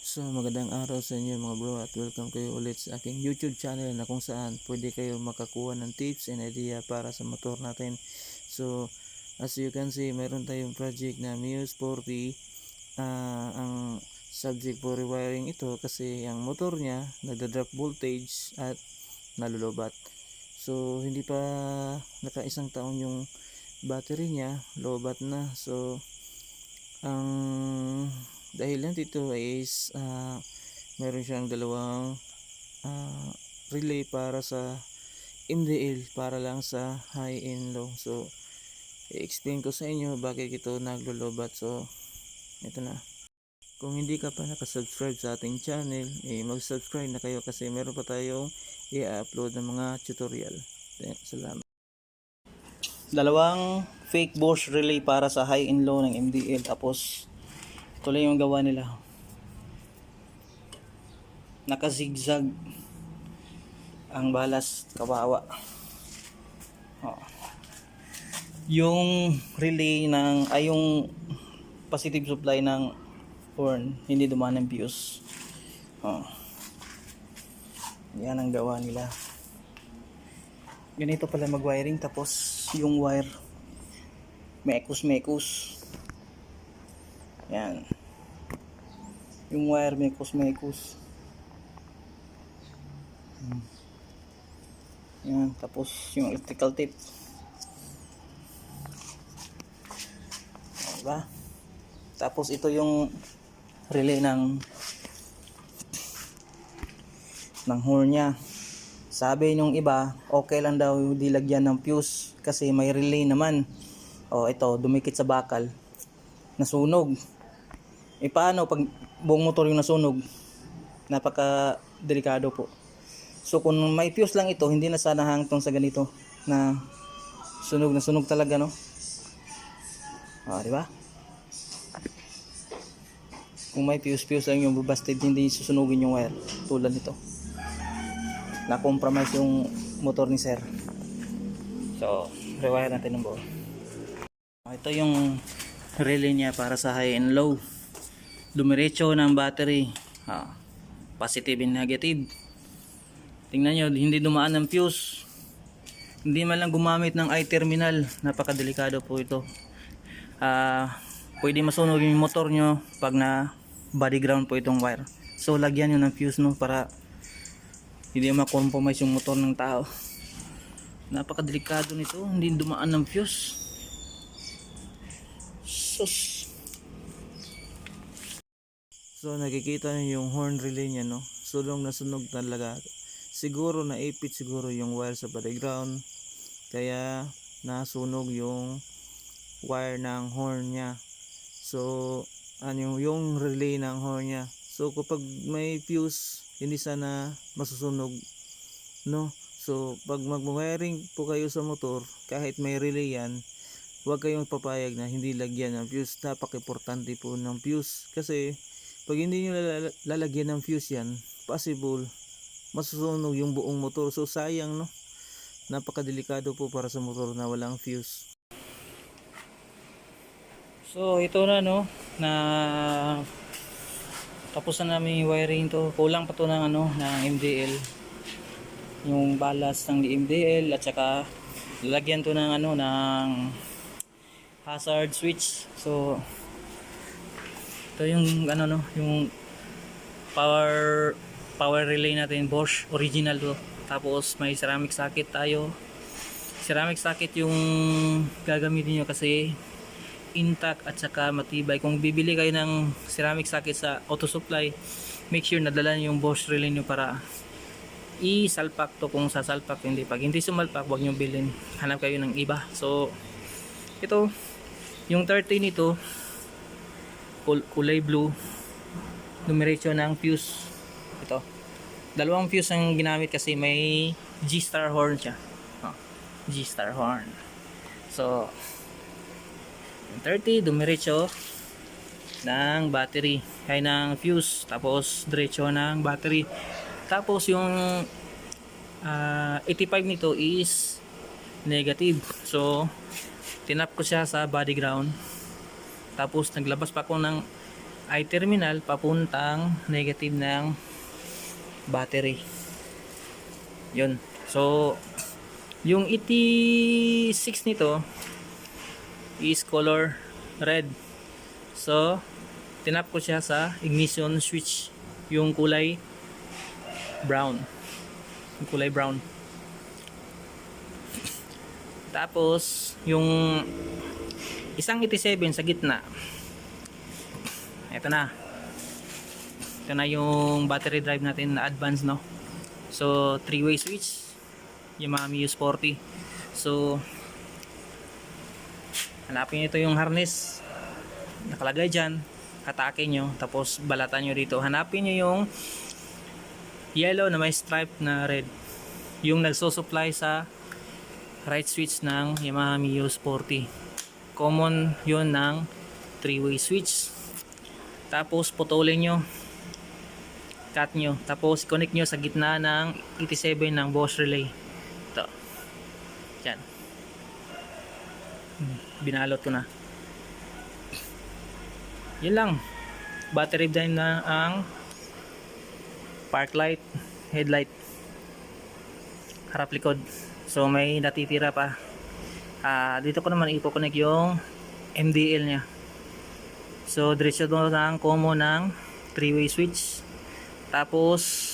So magandang araw sa inyo mga bro at welcome kayo ulit sa aking YouTube channel na kung saan pwede kayo makakuha ng tips and idea para sa motor natin. So as you can see, meron tayong project na Muse 40. Ang subject for rewiring ito kasi ang motor niya nagda-drop voltage at nalulobat. So hindi pa naka-isang taon yung battery niya, lobat na. So ang dahilan dito is meron siyang dalawang uh, relay para sa MDL para lang sa high and low. So i-explain ko sa inyo bakit ito naglolobat. So ito na, kung hindi ka pa nakasubscribe sa ating channel, mag-subscribe na kayo kasi meron pa tayong i-upload ng mga tutorial. Salamat. Dalawang fake Bosch relay para sa high and low ng MDL. Tapos ito lang yung gawa nila, naka zigzag ang balas, kawawa. Yung relay ng yung positive supply ng horn hindi dumaan ng fuse. Yan ang gawa nila. Ganito pala mag-wiring. Tapos yung wire mekos. Yan. Yung wire mekos. Yan. Tapos yung electrical tape. Diba? Tapos ito yung relay ng horn nya. Sabi nung iba, okay lang daw dilagyan ng fuse kasi may relay naman. Ito, dumikit sa bakal. Nasunog. Paano pag buong motor yung nasunog? Napaka delikado po. So kung may fuse lang ito, hindi na sana hangtong sa ganito na sunog talaga, no? Di ba? Kung may fuse lang yung busted, hindi susunugin yung wire tulad nito. Na-compromise yung motor ni sir. So, rewire natin ng buo. Ito yung relay niya para sa high and low. Dumiretso ng battery. Positive and negative. Tingnan nyo, hindi dumaan ng fuse. Hindi man lang gumamit ng I-terminal. Napakadelikado po ito. Pwede masunog yung motor nyo pag na body ground po itong wire. So lagyan nyo ng fuse, no, para hindi ma-compromise yung motor ng tao. Napakadelikado nito, hindi dumaan ng fuse. Sus. So nakikita niyo yung horn relay niya, no? Sunog na sunog talaga. Siguro naipit siguro yung wire sa body ground, kaya nasunog yung wire ng horn niya. So yung relay ng horn niya. So kapag may fuse, hindi sana masusunog, no? So pag mag-wiring po kayo sa motor, kahit may relay yan, huwag kayong papayag na hindi lagyan ng fuse. Napaka-importante po ng fuse kasi pag hindi nyo lalagyan ng fuse yan, possible masusunog yung buong motor. So sayang, no? Napakadelikado po para sa motor na walang fuse. So ito na, no, na tapos na namin yung wiring to. Kulang pa to ng ng MDL, yung balas ng MDL, at saka lalagyan to ng ng hazard switch. So ito yung yung power relay natin, Bosch original to. Tapos may ceramic socket tayo. Ceramic socket yung gagamitin nyo kasi intact at saka matibay. Kung bibili kayo ng ceramic socket sa auto supply, make sure nadala nyo yung Bosch relay nyo para i-salpak to kung sasalpak. Hindi, pag hindi sumalpak, huwag nyo bilhin, hanap kayo ng iba. So ito yung 30 nito, kulay blue, dumiretso ng fuse. Ito, dalawang fuse ang ginamit kasi may G-star horn siya. G-star horn. So yung 30 dumiretso ng battery, kaya ng fuse, tapos diretso ng battery. Tapos yung 85 nito is negative. So tinap ko siya sa body ground, tapos naglabas pa ako ng ay terminal papuntang negative ng battery. Yun. So, yung ET6 nito is color red. So, tinap ko siya sa ignition switch, yung kulay brown. Yung kulay brown. Tapos, yung isang ET7 sa gitna. Ito na. Ito na yung battery drive natin na advance, no? So, 3-way switch. Yamaha Mio Sporty. So, hanapin nyo ito yung harness. Nakalagay dyan. Hatake nyo. Tapos, balatan nyo dito. Hanapin nyo yung yellow na may stripe na red. Yung nagsusupply sa right switch ng Yamaha Mio Sporty. Common yun ng 3-way switch. Tapos putulin nyo, cut nyo, tapos connect nyo sa gitna ng ET7 ng Bosch relay. Ito, yan, binalot ko na. Yun lang. Battery drive na ang park light, headlight, harap likod. So may natitira pa. Dito ko naman i-connect yung MDL nya. So diretso doon ang common ng 3-way switch. Tapos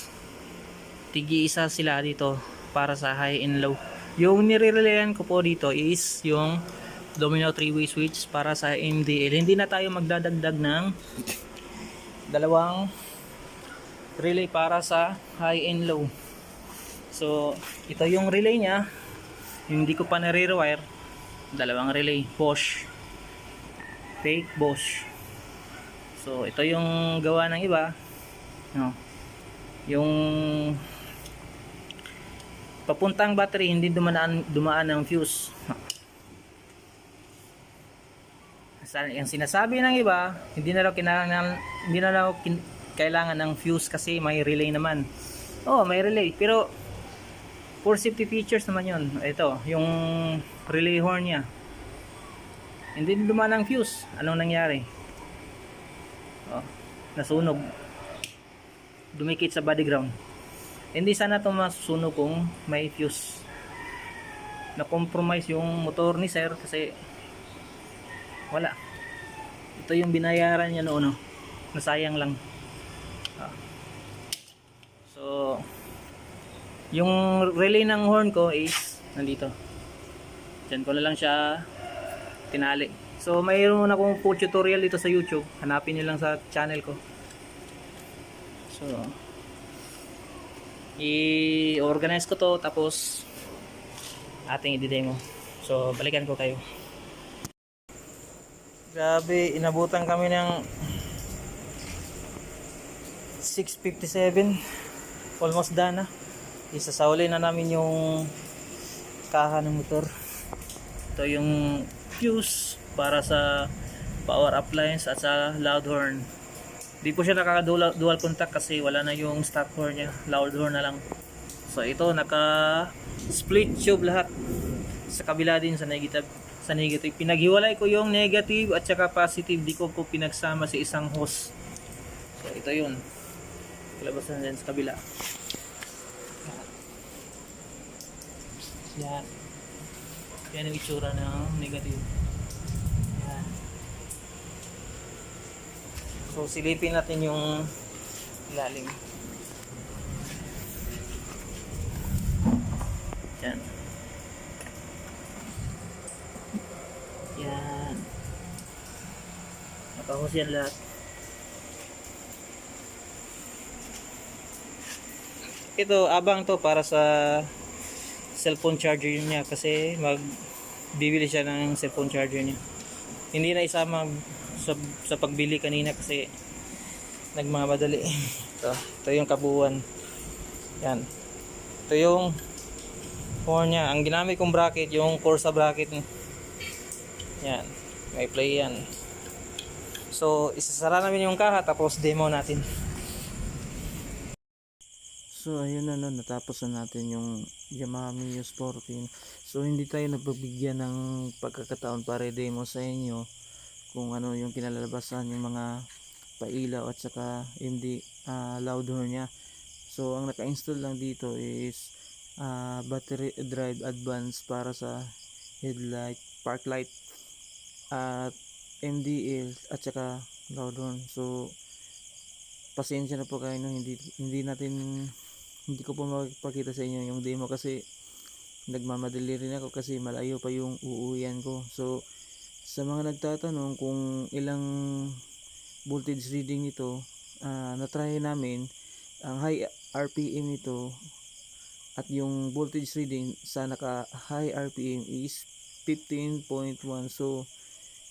tigi-isa sila dito para sa high and low. Yung nire-relayan ko po dito is yung domino 3-way switch para sa MDL. Hindi na tayo magdadagdag ng dalawang relay para sa high and low. So ito yung relay nya, yung hindi ko pa nare-rewire. Dalawang relay Bosch, fake Bosch. So ito yung gawa ng iba, no? Yung papuntang battery hindi dumaan ng fuse. Yung sinasabi ng iba, hindi na raw kailangan ng fuse kasi may relay naman. Oh, may relay, pero for safety features naman yun. Ito, yung relay horn nya, hindi dumaan ng fuse. Anong nangyari? Oh, nasunog, dumikit sa body ground. Hindi sana ito masusunog kung may fuse. Na-compromise yung motor ni sir kasi wala. Ito yung binayaran niya noon, no? Nasayang lang. So yung relay ng horn ko is nandito. Diyan ko na lang siya tinali. So mayroon akong full tutorial dito sa YouTube. Hanapin niyo lang sa channel ko. So i-organize ko to, tapos ating i-demo. So balikan ko kayo. Grabe, inabutan kami ng 6:57. Almost done na. Isasauli na namin yung kaha ng motor. Ito yung fuse para sa power appliance at sa loud horn. Di po siya nakaka-dual contact kasi wala na yung stock horn niya. Loud horn na lang. So ito naka split tube lahat. Sa kabila din sa negative. Pinaghiwalay ko yung negative at saka positive. Di ko pinagsama sa isang hose. So ito yun. Labasan din sa kabila. Yan. Yan ang itsura ng negative. Yan. So silipin natin yung ilalim. Yan. Yan. Nakahos yan lahat. Ito, abang to para sa cellphone charger niya kasi bibili siya ng cellphone charger niya. Hindi na isama sa pagbili kanina kasi nagmamadali. Ito yung kabuuan. Yan. Ito yung horn niya. Ang ginamit kong bracket, yung Corsa bracket. Yan. May play yan. So, isasara namin yung kaha tapos demo natin. So ayun na, no, natapos na natin yung Yamaha Mio Sporty. So hindi tayo nagbibigyan ng pagkakataon para i-demo sa inyo kung ano yung kinalalabasan, yung mga pailaw at saka MD loud horn niya. So ang naka-install lang dito is battery drive advance para sa headlight, park light at MDL at saka loud horn. So pasensya na po kayo no, hindi ko po makipakita sa inyo yung demo kasi nagmamadali rin ako kasi malayo pa yung uuwian ko. So sa mga nagtatanong kung ilang voltage reading nito, na-try namin ang high RPM nito at yung voltage reading sa naka high RPM is 15.1. So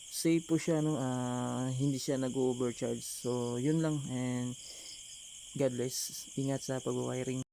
safe po siya no, hindi siya nag-overcharge. So yun lang, and God bless. Ingat sa pag-wiring.